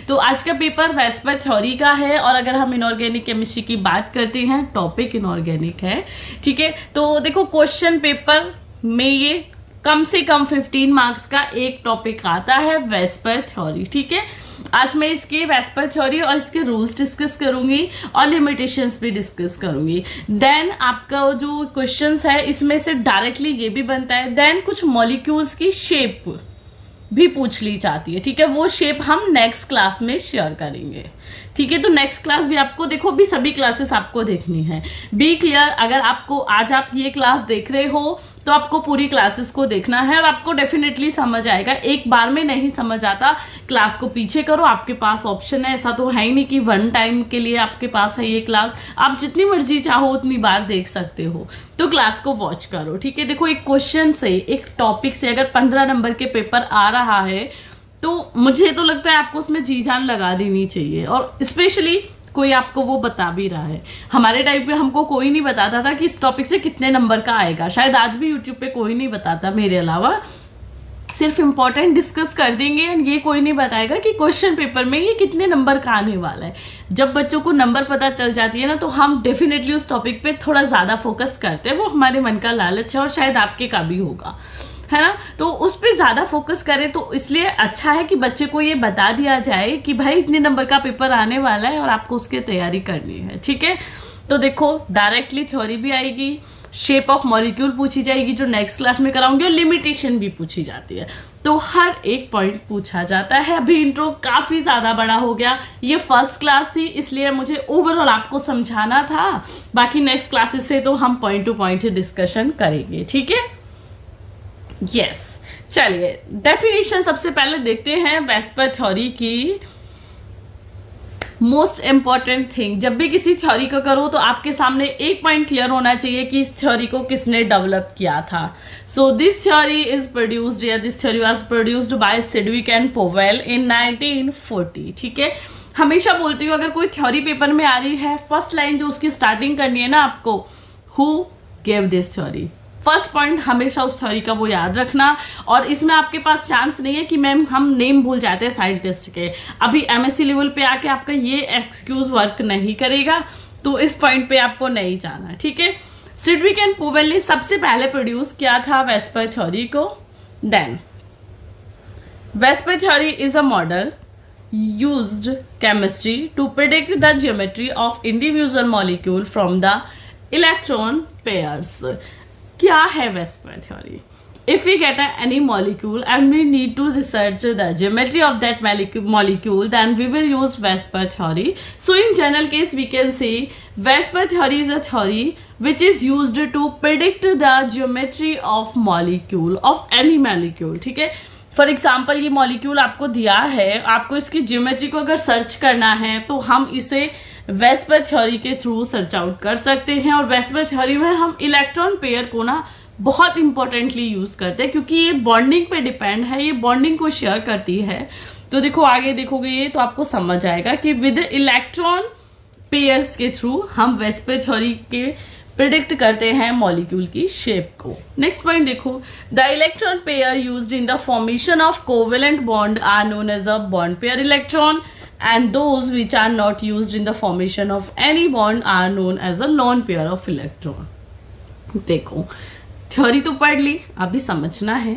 तो आज का पेपर वेस्पर थ्योरी का है और अगर हम इनऑर्गेनिक केमिस्ट्री की बात करते हैं टॉपिक इनऑर्गेनिक है। ठीक है, तो देखो क्वेश्चन पेपर में ये कम से कम 15 मार्क्स का एक टॉपिक आता है वेस्पर थ्योरी। ठीक है, आज मैं इसके वेस्पर थ्योरी और इसके रूल्स डिस्कस करूंगी और लिमिटेशंस भी डिस्कस करूंगी। देन आपका जो क्वेश्चंस है इसमें से डायरेक्टली ये भी बनता है। देन कुछ मॉलिक्यूल्स की शेप भी पूछ ली जाती है। ठीक है, वो शेप हम नेक्स्ट क्लास में शेयर करेंगे। ठीक है, तो नेक्स्ट क्लास भी आपको देखो, भी सभी क्लासेस आपको देखनी है। बी क्लियर, अगर आपको आज आप ये क्लास देख रहे हो तो आपको पूरी क्लासेस को देखना है और आपको डेफिनेटली समझ आएगा। एक बार में नहीं समझ आता, क्लास को पीछे करो, आपके पास ऑप्शन है। ऐसा तो है ही नहीं कि वन टाइम के लिए आपके पास है ये क्लास, आप जितनी मर्जी चाहो उतनी बार देख सकते हो। तो क्लास को वॉच करो। ठीक है, देखो एक क्वेश्चन से, एक टॉपिक से अगर 15 नंबर के पेपर आ रहा है तो मुझे तो लगता है आपको उसमें जी जान लगा देनी चाहिए। और स्पेशली कोई आपको वो बता भी रहा है। हमारे टाइम पे हमको कोई नहीं बताता था कि इस टॉपिक से कितने नंबर का आएगा। शायद आज भी यूट्यूब पे कोई नहीं बताता मेरे अलावा, सिर्फ इंपॉर्टेंट डिस्कस कर देंगे एंड ये कोई नहीं बताएगा कि क्वेश्चन पेपर में ये कितने नंबर का आने वाला है। जब बच्चों को नंबर पता चल जाती है ना तो हम डेफिनेटली उस टॉपिक पे थोड़ा ज्यादा फोकस करते हैं। वो हमारे मन का लालच है और शायद आपके का भी होगा, है ना। तो उस पर ज्यादा फोकस करें तो इसलिए अच्छा है कि बच्चे को ये बता दिया जाए कि भाई इतने नंबर का पेपर आने वाला है और आपको उसकी तैयारी करनी है। ठीक है, तो देखो डायरेक्टली थ्योरी भी आएगी, शेप ऑफ मॉलिक्यूल पूछी जाएगी जो नेक्स्ट क्लास में कराऊंगी, और लिमिटेशन भी पूछी जाती है। तो हर एक पॉइंट पूछा जाता है। अभी इंट्रो काफी ज्यादा बड़ा हो गया, ये फर्स्ट क्लास थी इसलिए मुझे ओवरऑल आपको समझाना था। बाकी नेक्स्ट क्लासेस से तो हम पॉइंट टू पॉइंट डिस्कशन करेंगे। ठीक है, यस चलिए डेफिनेशन सबसे पहले देखते हैं वेस्पर थ्योरी की। मोस्ट इंपॉर्टेंट थिंग, जब भी किसी थ्योरी को करो तो आपके सामने एक पॉइंट क्लियर होना चाहिए कि इस थ्योरी को किसने डेवलप किया था। So this theory is produced या this theory was produced by Sidgwick and Powell in 1940। ठीक है, हमेशा बोलती हूँ अगर कोई थ्योरी पेपर में आ रही है, फर्स्ट लाइन जो उसकी स्टार्टिंग करनी है ना आपको, who gave this theory. First point हमेशा उस थ्योरी का वो याद रखना। और इसमें आपके पास चांस नहीं है कि मैम हम नेम भूल जाते हैं साइंटिस्ट के। अभी एमएससी लेवल पे आके आपका ये एक्सक्यूज वर्क नहीं करेगा, तो इस पॉइंट पे आपको नहीं जाना। ठीक है, सिडविक एंड पोवेल ने सबसे पहले प्रोड्यूस किया था वेस्पर थ्योरी को। Then VSEPR theory is a model used chemistry to predict the geometry of individual molecule from the electron pairs. क्या है VSEPR theory? If we get any molecule and we need to research the geometry of that molecule, then we will use Vesper theory. So in general case, we can say Vesper theory is a theory which is used to predict the geometry of molecule of any molecule. ठीक है, for example ये molecule आपको दिया है, आपको इसकी geometry को अगर सर्च करना है तो हम इसे वेस्पर थ्योरी के थ्रू सर्च आउट कर सकते हैं। और वेस्पर थ्योरी में हम इलेक्ट्रॉन पेयर को ना बहुत इंपॉर्टेंटली यूज करते हैं क्योंकि ये बॉन्डिंग पे डिपेंड है, ये बॉन्डिंग को शेयर करती है। तो देखो आगे देखोगे ये तो आपको समझ आएगा कि विद इलेक्ट्रॉन पेयर्स के थ्रू हम वेस्पर थ्योरी के प्रिडिक्ट करते हैं मॉलिक्यूल की शेप को। नेक्स्ट पॉइंट देखो, the electron pair used in the formation of covalent bond are known as a bond pair electron and those which are not used in the formation of any bond are known as a lone pair of electron. देखो theory तो पढ़ ली, अभी समझना है।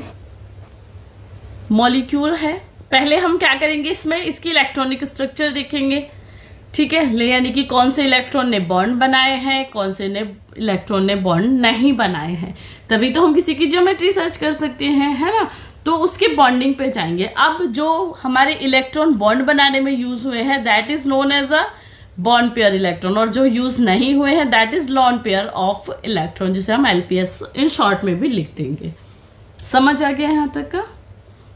Molecule है, पहले हम क्या करेंगे, इसमें इसकी इलेक्ट्रॉनिक स्ट्रक्चर देखेंगे। ठीक है, यानी कि कौन से इलेक्ट्रॉन ने बॉन्ड बनाए हैं, कौन से ने इलेक्ट्रॉन ने बॉन्ड नहीं बनाए हैं, तभी तो हम किसी की ज्योमेट्री सर्च कर सकते हैं, है ना। तो उसके बॉन्डिंग पे जाएंगे। अब जो हमारे इलेक्ट्रॉन बॉन्ड बनाने में यूज हुए हैं that is known as a bond pair electron, और जो यूज नहीं हुए हैं that is lone pair of electron, जिसे हम एलपीएस इन शॉर्ट में भी लिख देंगे। समझ आ गया यहाँ तक का?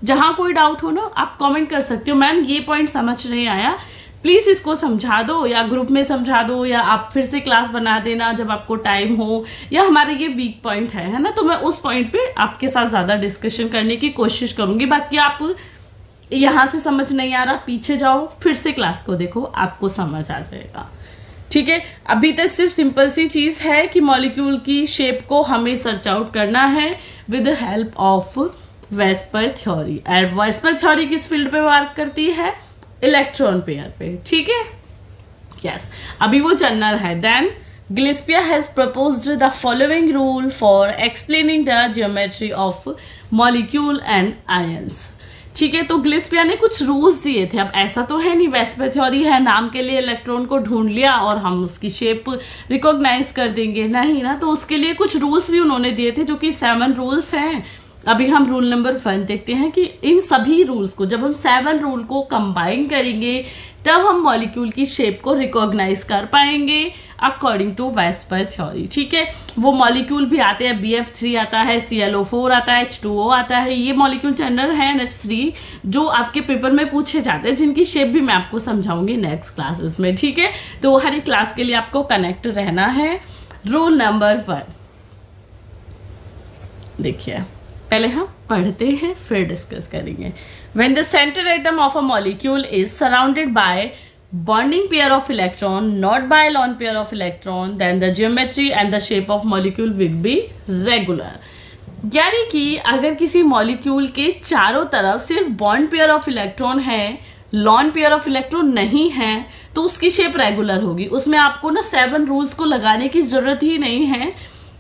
जहां कोई डाउट हो ना आप कमेंट कर सकते हो, मैम ये पॉइंट समझ नहीं आया, प्लीज इसको समझा दो, या ग्रुप में समझा दो, या आप फिर से क्लास बना देना जब आपको टाइम हो, या हमारे ये वीक पॉइंट है ना, तो मैं उस पॉइंट पे आपके साथ ज्यादा डिस्कशन करने की कोशिश करूंगी। बाकी आप यहां से समझ नहीं आ रहा, पीछे जाओ फिर से क्लास को देखो, आपको समझ आ जाएगा। ठीक है, अभी तक सिर्फ सिंपल सी चीज है कि मॉलिक्यूल की शेप को हमें सर्च आउट करना है with help of VSEPR theory. And VSEPR theory किस फील्ड पे वर्क करती है? इलेक्ट्रॉन पेयर पे, ठीक है। यस, अभी वो जनरल है। Then Gillespie has proposed the following rule for explaining the geometry of molecule and ions. ठीक है, तो ग्लिस्पिया ने कुछ रूल्स दिए थे। अब ऐसा तो है नहीं, वेस्पर थ्योरी है, नाम के लिए इलेक्ट्रॉन को ढूंढ लिया और हम उसकी शेप रिकॉग्नाइज कर देंगे, नहीं ना। तो उसके लिए कुछ रूल्स भी उन्होंने दिए थे, जो कि 7 रूल्स हैं। अभी हम रूल नंबर 1 देखते हैं कि इन सभी रूल्स को जब हम 7 रूल को कंबाइन करेंगे तब हम मॉलिक्यूल की शेप को रिकॉग्नाइज कर पाएंगे अकॉर्डिंग टू वेस्पर थ्योरी, ठीक है। वो मॉलिक्यूल भी आते हैं, BF3 आता है, ClO4 आता है, H2O आता है, ये मॉलिक्यूल जनरल है NH3 जो आपके पेपर में पूछे जाते हैं, जिनकी शेप भी मैं आपको समझाऊंगी नेक्स्ट क्लासेस में, ठीक है। तो हर एक क्लास के लिए आपको कनेक्ट रहना है। रूल नंबर 1 देखिए, पहले हम पढ़ते हैं फिर डिस्कस करेंगे। When the center atom of a molecule is surrounded by bonding pair of electron, not by lone pair of electron, then the geometry and the shape of molecule will be regular. यानी कि अगर किसी molecule के चारों तरफ सिर्फ bond pair of electron है, lawn pair of electron नहीं है, तो उसकी शेप रेगुलर होगी। उसमें आपको ना 7 रूल्स को लगाने की जरूरत ही नहीं है।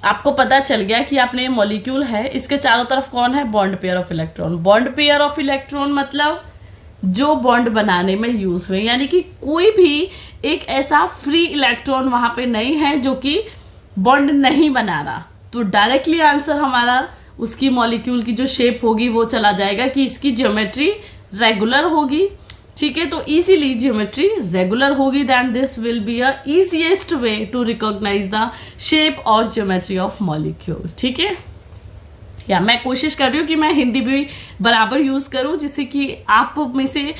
आपको पता चल गया कि आपने मॉलिक्यूल है, इसके चारों तरफ कौन है, bond pair of electron. Bond pair of electron मतलब जो बॉन्ड बनाने में यूज हुए, यानी कि कोई भी एक ऐसा फ्री इलेक्ट्रॉन वहां पे नहीं है जो कि बॉन्ड नहीं बना रहा। तो डायरेक्टली आंसर हमारा उसकी मॉलिक्यूल की जो शेप होगी वो चला जाएगा कि इसकी ज्योमेट्री रेगुलर होगी, ठीक है। तो इजीली ज्योमेट्री रेगुलर होगी, then this will be a easiest way to recognise the shape और ज्योमेट्री ऑफ मॉलिक्यूल, ठीक है। या मैं कोशिश कर रही हूँ कि मैं हिंदी भी बराबर यूज करूँ, जिससे कि आप में से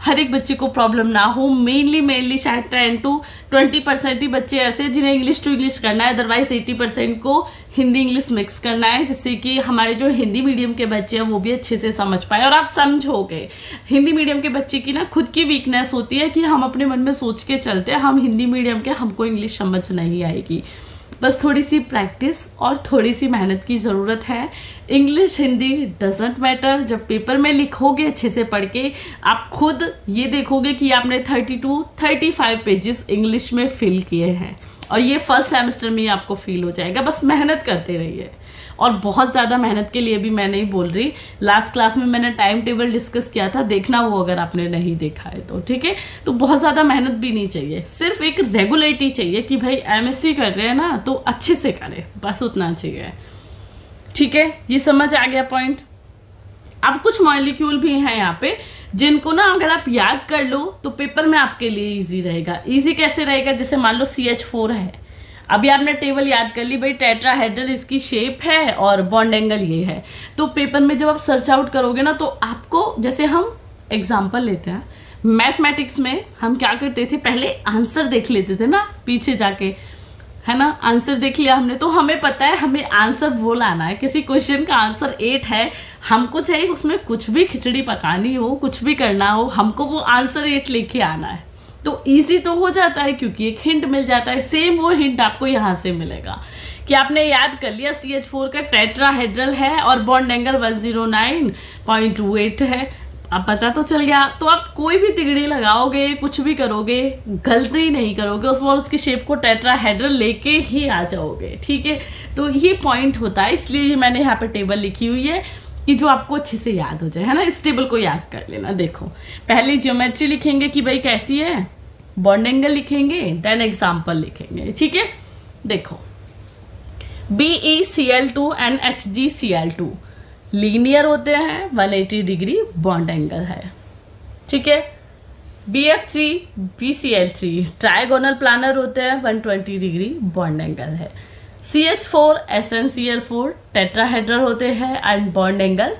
हर एक बच्चे को प्रॉब्लम ना हो। मेनली शायद 10 to 20% ही बच्चे ऐसे जिन्हें इंग्लिश टू इंग्लिश करना है, अदरवाइज 80% को हिंदी इंग्लिश मिक्स करना है, जिससे कि हमारे जो हिंदी मीडियम के बच्चे हैं वो भी अच्छे से समझ पाए और आप समझोगे। हिंदी मीडियम के बच्चे की ना खुद की वीकनेस होती है कि हम अपने मन में सोच के चलते हैं, हम हिंदी मीडियम के, हमको इंग्लिश समझ नहीं आएगी। बस थोड़ी सी प्रैक्टिस और थोड़ी सी मेहनत की ज़रूरत है। इंग्लिश हिंदी डजेंट मैटर, जब पेपर में लिखोगे अच्छे से पढ़ के आप खुद ये देखोगे कि आपने 30 to 35 पेजेस इंग्लिश में फिल किए हैं, और ये फर्स्ट सेमेस्टर में ही आपको फील हो जाएगा। बस मेहनत करते रहिए, और बहुत ज़्यादा मेहनत के लिए भी मैं नहीं बोल रही। लास्ट क्लास में मैंने टाइम टेबल डिस्कस किया था, देखना वो अगर आपने नहीं देखा है तो, ठीक है। तो बहुत ज़्यादा मेहनत भी नहीं चाहिए, सिर्फ एक रेगुलरिटी चाहिए कि भाई MSc कर रहे हैं ना तो अच्छे से करें, बस उतना चाहिए, ठीक है। ये समझ आ गया पॉइंट। अब कुछ मॉलिक्यूल भी हैं यहाँ पे जिनको ना अगर आप याद कर लो तो पेपर में आपके लिए इजी रहेगा। इजी कैसे रहेगा, जैसे मान लो CH4 है, अभी आपने टेबल याद कर ली, भाई टेट्राहेड्रल इसकी शेप है और बॉन्ड एंगल ये है। तो पेपर में जब आप सर्च आउट करोगे ना तो आपको, जैसे हम एग्जांपल लेते हैं मैथमेटिक्स में, हम क्या करते थे, पहले आंसर देख लेते थे ना पीछे जाके, है ना। आंसर देख लिया हमने तो हमें पता है हमें आंसर वो लाना है। किसी क्वेश्चन का आंसर 8 है, हमको चाहे उसमें कुछ भी खिचड़ी पकानी हो, कुछ भी करना हो, हमको वो आंसर 8 लेके आना है। तो इजी तो हो जाता है क्योंकि एक हिंट मिल जाता है। सेम वो हिंट आपको यहाँ से मिलेगा कि आपने याद कर लिया CH4 का टेट्राहेड्रल है और बॉन्ड एंगल 109.28 है, अब पता तो चल गया। तो आप कोई भी तिगड़ी लगाओगे, कुछ भी करोगे, गलती नहीं करोगे, उसकी शेप को टेट्राहेड्रल लेके ही आ जाओगे, ठीक है। तो ये पॉइंट होता है, इसलिए मैंने यहाँ पे टेबल लिखी हुई है कि जो आपको अच्छे से याद हो जाए, है ना। इस टेबल को याद कर लेना। देखो, पहले ज्योमेट्री लिखेंगे कि भाई कैसी है, बॉन्ड एंगल लिखेंगे, देन एग्जाम्पल लिखेंगे, ठीक है। देखो, BeCl2 एंड HgCl2 लीनियर होते हैं, 180 डिग्री बॉन्ड एंगल है, ठीक है। BF3 BCl3 ट्रायगोनल प्लानर होते हैं, 120 डिग्री बॉन्ड एंगल है। CH4 SnCl4 टेट्राहेड्रल होते हैं एंड बॉन्ड एंगल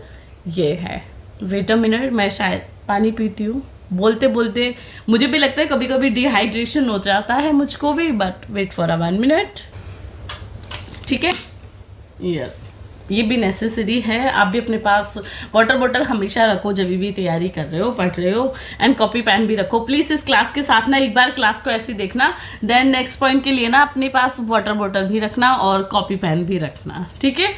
ये है। वेट अ मिनट, मैं शायद पानी पीती हूँ, बोलते बोलते मुझे भी लगता है कभी कभी डिहाइड्रेशन हो जाता है मुझको भी, बट वेट फॉर 1 मिनट, ठीक है। यस, ये भी नेसेसरी है। आप भी अपने पास वाटर बॉटल हमेशा रखो जब भी तैयारी कर रहे हो, पढ़ रहे हो, एंड कॉपी पेन भी रखो। प्लीज इस क्लास के साथ ना एक बार क्लास को ऐसे देखना, देन नेक्स्ट पॉइंट के लिए ना अपने पास वाटर बॉटल भी रखना और कॉपी पेन भी रखना, ठीक है।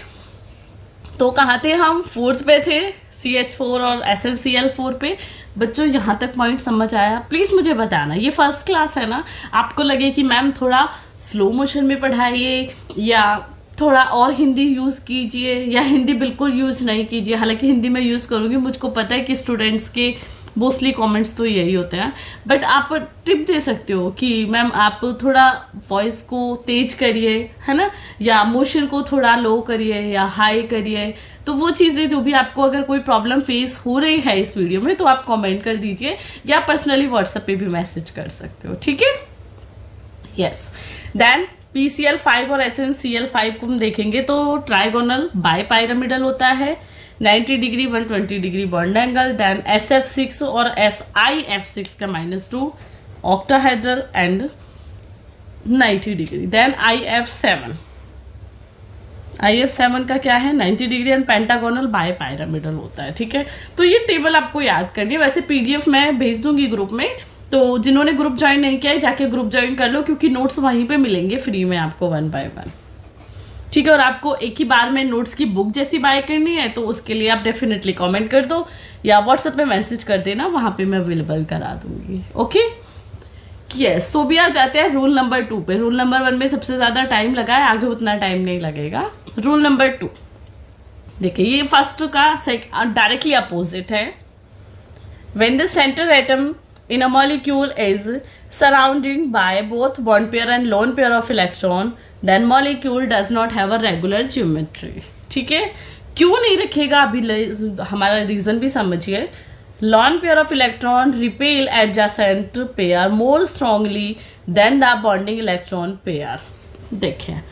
तो कहाँ थे हम, 4th पे थे, CH4 और SnCl4 पे। बच्चों यहाँ तक पॉइंट समझ आया? प्लीज मुझे बताना। ये फर्स्ट क्लास है ना, आपको लगे कि मैम थोड़ा स्लो मोशन में पढ़ाइए या थोड़ा और हिंदी यूज कीजिए या हिंदी बिल्कुल यूज नहीं कीजिए। हालांकि हिंदी में यूज करूंगी, मुझको पता है कि स्टूडेंट्स के मोस्टली कमेंट्स तो यही होते हैं, बट आप टिप दे सकते हो कि मैम आप थोड़ा वॉइस को तेज करिए, है ना, या मोशन को थोड़ा लो करिए या हाई करिए। तो वो चीजें जो भी आपको अगर कोई प्रॉब्लम फेस हो रही है इस वीडियो में तो आप कमेंट कर दीजिए या पर्सनली व्हाट्सएप पे भी मैसेज कर सकते हो, ठीक है। यस, देन PCl5 और SnCl5 को हम देखेंगे तो ट्राइगोनल बाय पायरामिडल होता है, 90 degree 120 degree bond angle. Then SF6 और SiF6 का -2 octahedral and 90 degree. Then IF7 का क्या है, 90 degree and pentagonal bipyramidal होता है, ठीक है। तो ये टेबल आपको याद करनी है। वैसे PDF मैं भेज दूंगी ग्रुप में, तो जिन्होंने ग्रुप ज्वाइन नहीं किया है जाके ग्रुप ज्वाइन कर लो, क्योंकि नोट्स वहीं पे मिलेंगे फ्री में आपको 1 बाय 1, ठीक है। और आपको एक ही बार में नोट्स की बुक जैसी बाय करनी है तो उसके लिए आप डेफिनेटली कमेंट कर दो या व्हाट्सएप पे मैसेज कर देना, वहां पे मैं अवेलेबल करा दूंगी, ओके। यस, तो भी आ जाते हैं रूल नंबर 2 पे। रूल नंबर 1 में सबसे ज्यादा टाइम लगा है, आगे उतना टाइम नहीं लगेगा। रूल नंबर 2 देखिए, ये फर्स्ट का डायरेक्टली अपोजिट है। When the centre atom in a molecule is surrounded by both bond pair and lone pair of electron, then molecule does not have a regular geometry, ठीक है। क्यों नहीं रखेगा, अभी हमारा रीजन भी समझिए। lone pair of electron repel adjacent pair more strongly than the bonding electron pair। देखें,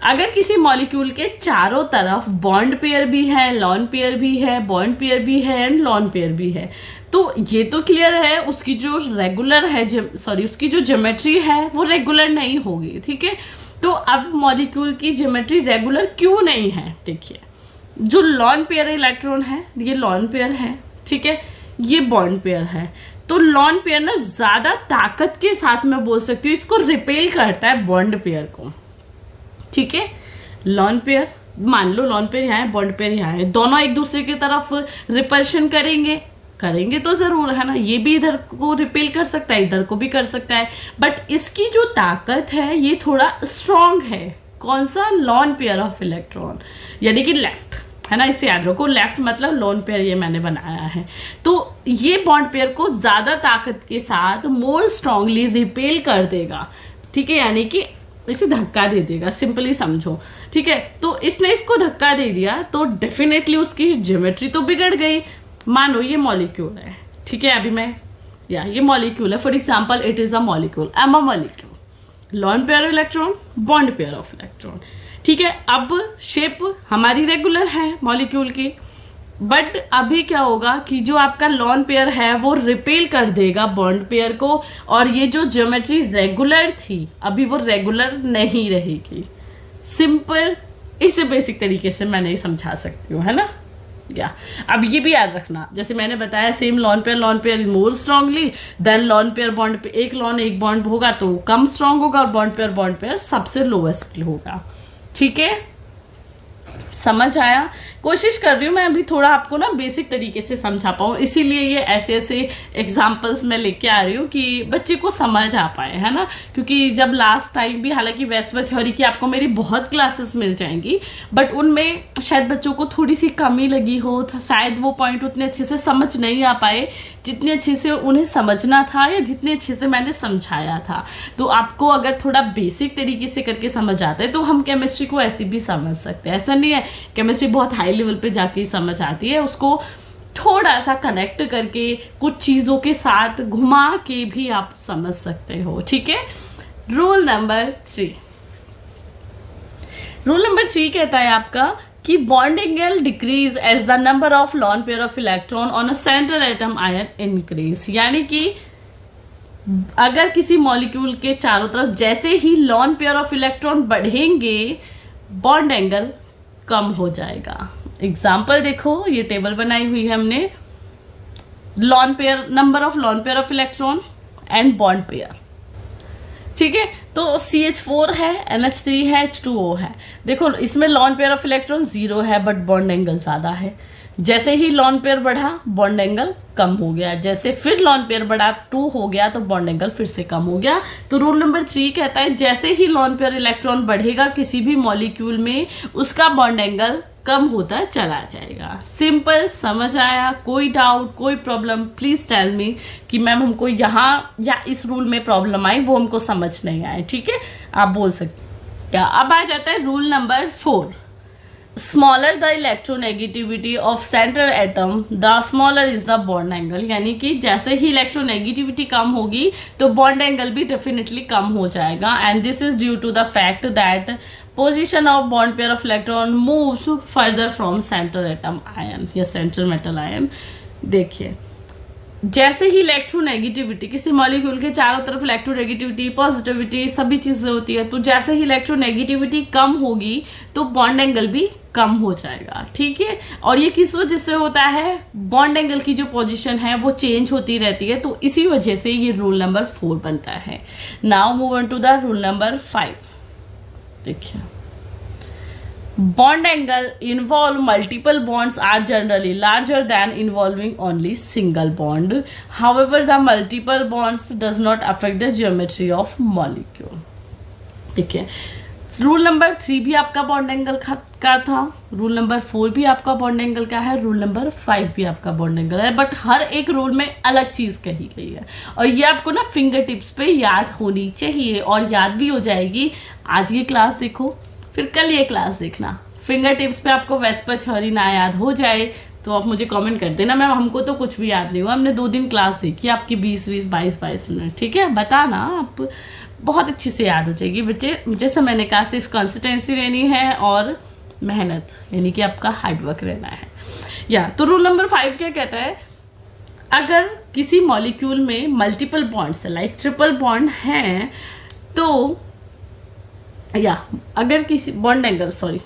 अगर किसी मॉलिक्यूल के चारों तरफ बॉन्ड पेयर भी है, लॉन पेयर भी है, बॉन्ड पेयर भी है एंड लॉन पेयर भी है, तो ये तो क्लियर है उसकी जो रेगुलर है, उसकी जो ज्योमेट्री है वो रेगुलर नहीं होगी, ठीक है। तो अब मॉलिक्यूल की ज्योमेट्री रेगुलर क्यों नहीं है? देखिए, जो लॉन पेयर इलेक्ट्रॉन है ये लॉन पेयर है, ठीक है, ये बॉन्ड पेयर है। तो लॉन पेयर ना ज्यादा ताकत के साथ में बोल सकती हूँ इसको रिपेल करता है बॉन्ड पेयर को, ठीक है। लॉन पेयर, मान लो लॉन पेयर यहाँ है, बॉन्ड पेयर यहाँ है, दोनों एक दूसरे की तरफ रिपल्शन करेंगे तो जरूर, है ना। ये भी इधर को रिपेल कर सकता है, इधर को भी कर सकता है, बट इसकी जो ताकत है ये थोड़ा स्ट्रॉन्ग है। कौन सा? लॉन पेयर ऑफ इलेक्ट्रॉन, यानी कि लेफ्ट, है ना। इसे याद रखो, लेफ्ट मतलब लॉन पेयर ये मैंने बनाया है। तो ये बॉन्ड पेयर को ज्यादा ताकत के साथ मोर स्ट्रांगली रिपेल कर देगा, ठीक है, यानी कि इसे धक्का दे देगा, सिंपली समझो, ठीक है। तो इसने इसको धक्का दे दिया तो डेफिनेटली उसकी ज्योमेट्री तो बिगड़ गई। मानो ये मॉलिक्यूल है, ठीक है, अभी मैं ये मॉलिक्यूल है, for example it is a molecule, am a molecule, lawn pair of electron, bond pair of electron, ठीक है। अब शेप हमारी रेगुलर है मॉलिक्यूल की, बट अभी क्या होगा कि जो आपका लॉन पेयर है वो रिपेल कर देगा बॉन्ड पेयर को, और ये जो ज्योमेट्री रेगुलर थी अभी वो रेगुलर नहीं रहेगी। सिंपल, इसे बेसिक तरीके से मैं नहीं समझा सकती हूँ, है ना। अब ये भी याद रखना, जैसे मैंने बताया same lone pair more strongly than lone pair bond पे, एक लॉन एक बॉन्ड होगा तो कम स्ट्रांग होगा, और बॉन्ड पेयर सबसे लोवेस्ट होगा, ठीक है। समझ आया? कोशिश कर रही हूँ मैं अभी थोड़ा आपको ना बेसिक तरीके से समझा पाऊँ, इसीलिए ये ऐसे एग्जाम्पल्स मैं लेके आ रही हूँ कि बच्चे को समझ आ पाए, है ना। क्योंकि जब लास्ट टाइम भी, हालांकि वेस्पर थ्योरी की आपको मेरी बहुत क्लासेस मिल जाएंगी, बट उनमें शायद बच्चों को थोड़ी सी कमी लगी हो, शायद वो पॉइंट उतने अच्छे से समझ नहीं आ पाए जितने अच्छे से उन्हें समझना था या जितने अच्छे से मैंने समझाया था। तो आपको अगर थोड़ा बेसिक तरीके से करके समझ आता है तो हम केमिस्ट्री को ऐसे भी समझ सकते हैं। ऐसा नहीं है केमिस्ट्री बहुत हाई लेवल पे जाके समझ आती है, उसको थोड़ा सा कनेक्ट करके कुछ चीजों के साथ घुमा के भी आप समझ सकते हो, ठीक है। रूल नंबर 3 कहता है आपका कि bond angle decrease as the number of lone pair of electron on a centre atom ion increase, यानी कि अगर किसी मॉलिक्यूल के चारों तरफ जैसे ही लॉन पेयर ऑफ इलेक्ट्रॉन बढ़ेंगे बॉन्ड एंगल कम हो जाएगा। एग्जाम्पल देखो, ये टेबल बनाई हुई है हमने, lone pair, number of lone pair of electron and bond pair, ठीक है। तो CH4 है, NH3 है, H2O है। देखो इसमें लॉन पेयर ऑफ इलेक्ट्रॉन 0 है बट बॉन्ड एंगल ज्यादा है, जैसे ही लॉन पेयर बढ़ा बॉन्ड एंगल कम हो गया, जैसे फिर लॉन पेयर बढ़ा 2 हो गया तो बॉन्ड एंगल फिर से कम हो गया। तो रूल नंबर 3 कहता है जैसे ही लॉन पेयर इलेक्ट्रॉन बढ़ेगा किसी भी मॉलिक्यूल में उसका बॉन्ड एंगल कम होता चला जाएगा। सिंपल, समझ आया? कोई डाउट, कोई प्रॉब्लम? प्लीज टेल मी कि मैम हमको यहाँ या इस रूल में प्रॉब्लम आई, वो हमको समझ नहीं आए। ठीक है, आप बोल सकते। अब आ जाता है rule number 4। Smaller the electronegativity of central atom the smaller is the bond angle. यानी कि जैसे ही इलेक्ट्रोनेगेटिविटी कम होगी तो बॉन्ड एंगल भी डेफिनेटली कम हो जाएगा। And this is due to the fact that position of bond pair of electron moves further from central atom ion या सेंट्रल मेटल आयन। देखिए, जैसे ही इलेक्ट्रोनेगेटिविटी, किसी मॉलिक्यूल के चारों तरफ इलेक्ट्रोनेगेटिविटी, पॉजिटिविटी सभी चीजें होती है, तो जैसे ही इलेक्ट्रोनेगेटिविटी कम होगी तो बॉन्ड एंगल भी कम हो जाएगा। ठीक है, और ये किस वजह से होता है? बॉन्ड एंगल की जो पोजीशन है वो चेंज होती रहती है, तो इसी वजह से ये रूल नंबर 4 बनता है। Now move on to the rule number 5। देखिए, bond angle involve multiple bonds are generally larger than involving only single bond. However, the multiple bonds does not affect the geometry of molecule. ठीक है, rule number 3 भी आपका bond angle का था, rule number 4 भी आपका bond angle का है, रूल नंबर 5 भी आपका बॉन्ड एंगल है, बट हर एक रूल में अलग चीज कही गई है और ये आपको ना फिंगर टिप्स पे याद होनी चाहिए और याद भी हो जाएगी। आज ये क्लास देखो, फिर कल ये क्लास देखना। फिंगर टिप्स पे आपको वेस्पर थ्योरी ना याद हो जाए तो आप मुझे कमेंट कर देना, मैम हमको तो कुछ भी याद नहीं हुआ, हमने 2 दिन क्लास देखी आपकी 20-20, 22-22 मिनट। ठीक है, बताना, आप बहुत अच्छी से याद हो जाएगी बच्चे। जैसे मैंने कहा, सिर्फ कंसिस्टेंसी लेनी है और मेहनत, यानी कि आपका हार्डवर्क रहना है। या तो रूल नंबर 5 क्या कहता है? अगर किसी मॉलिक्यूल में multiple bonds like triple bond हैं तो अगर किसी बॉन्ड एंगल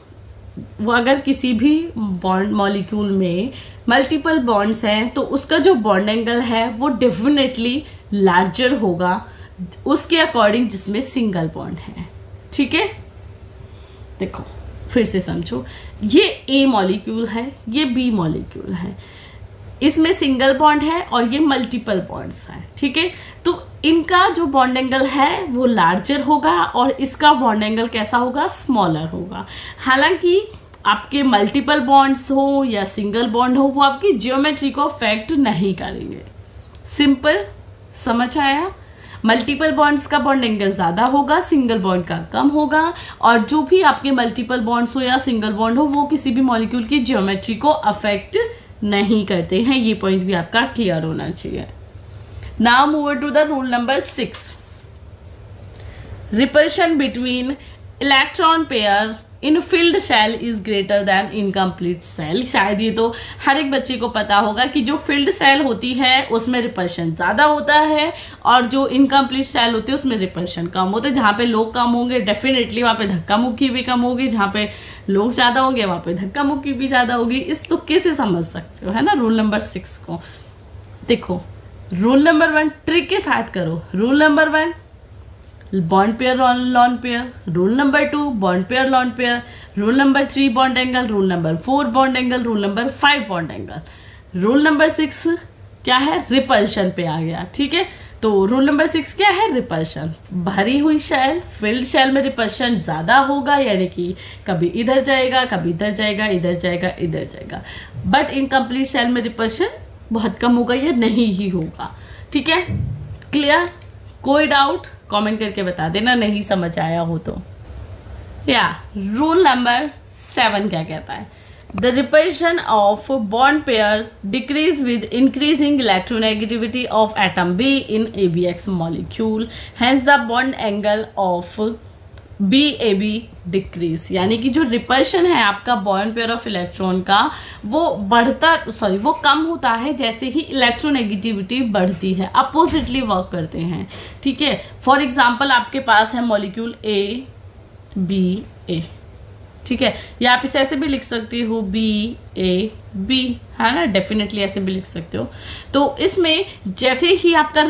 वो अगर किसी भी बॉन्ड मॉलिक्यूल में मल्टीपल बॉन्ड्स हैं तो उसका जो बॉन्ड एंगल है वो डेफिनेटली लार्जर होगा उसके अकॉर्डिंग जिसमें सिंगल बॉन्ड है। ठीक है, देखो फिर से समझो, ये ए मॉलिक्यूल है, ये बी मॉलिक्यूल है, इसमें सिंगल बॉन्ड है और ये मल्टीपल बॉन्ड्स हैं। ठीक है, तो इनका जो बॉन्ड एंगल है वो लार्जर होगा और इसका बॉन्ड एंगल कैसा होगा? स्मॉलर होगा। हालांकि आपके मल्टीपल बॉन्ड्स हो या सिंगल बॉन्ड हो वो आपकी ज्योमेट्री को अफेक्ट नहीं करेंगे। सिंपल, समझ आया? मल्टीपल बॉन्ड्स का बॉन्ड एंगल ज्यादा होगा, सिंगल बॉन्ड का कम होगा, और जो भी आपके मल्टीपल बॉन्ड्स हो या सिंगल बॉन्ड हो वो किसी भी मॉलिक्यूल की ज्योमेट्री को अफेक्ट नहीं करते हैं। ये पॉइंट भी आपका क्लियर होना चाहिए। Now move to the rule number 6। Repulsion between electron pair in filled shell is greater than incomplete shell. शायद ये तो हर एक बच्चे को पता होगा कि जो फिल्ड सेल होती है उसमें रिपल्शन ज्यादा होता है और जो इनकम्प्लीट सेल होती है उसमें रिपल्शन कम होता है। जहां पे लोग कम होंगे डेफिनेटली वहां पे धक्का मुक्की भी कम होगी, जहां पे लोग ज्यादा होंगे वहां पे धक्का मुक्की भी ज्यादा होगी। इस तुक्के से समझ सकते हो, है ना, रूल नंबर 6 को। देखो, रूल नंबर 1 ट्रिक के साथ करो। Rule number 1 bond pair lone pair, rule number 2 bond pair lone pair, rule number 3 bond angle, rule number 4 bond angle, rule number 5 bond angle, rule number 6 क्या है? Repulsion पे आ गया। ठीक है, तो रूल नंबर 6 क्या है? रिपल्शन। भरी हुई शेल, फिल्ड शेल में रिपल्शन ज्यादा होगा, यानी कि कभी इधर जाएगा, कभी इधर जाएगा, इधर जाएगा, इधर जाएगा। बट इनकम्प्लीट शेल में रिपल्शन बहुत कम होगा या नहीं ही होगा। ठीक है, क्लियर? कोई डाउट कमेंट करके बता देना, नहीं समझ आया हो तो। रूल नंबर 7 क्या कहता है? The repulsion of bond pair decrease with increasing electronegativity of atom B in ABX molecule. Hence the bond angle of BAB decrease. यानी कि जो रिपल्शन है आपका बॉन्ड पेयर ऑफ इलेक्ट्रॉन का वो कम होता है जैसे ही इलेक्ट्रोनेगेटिविटी बढ़ती है, अपोजिटली वर्क करते हैं। ठीक है, फॉर एग्जांपल आपके पास है मॉलिक्यूल ABA। ठीक है, या आप इसे ऐसे भी लिख सकते हो BAB, है ना, डेफिनेटली ऐसे भी लिख सकते हो। तो इसमें जैसे ही आपका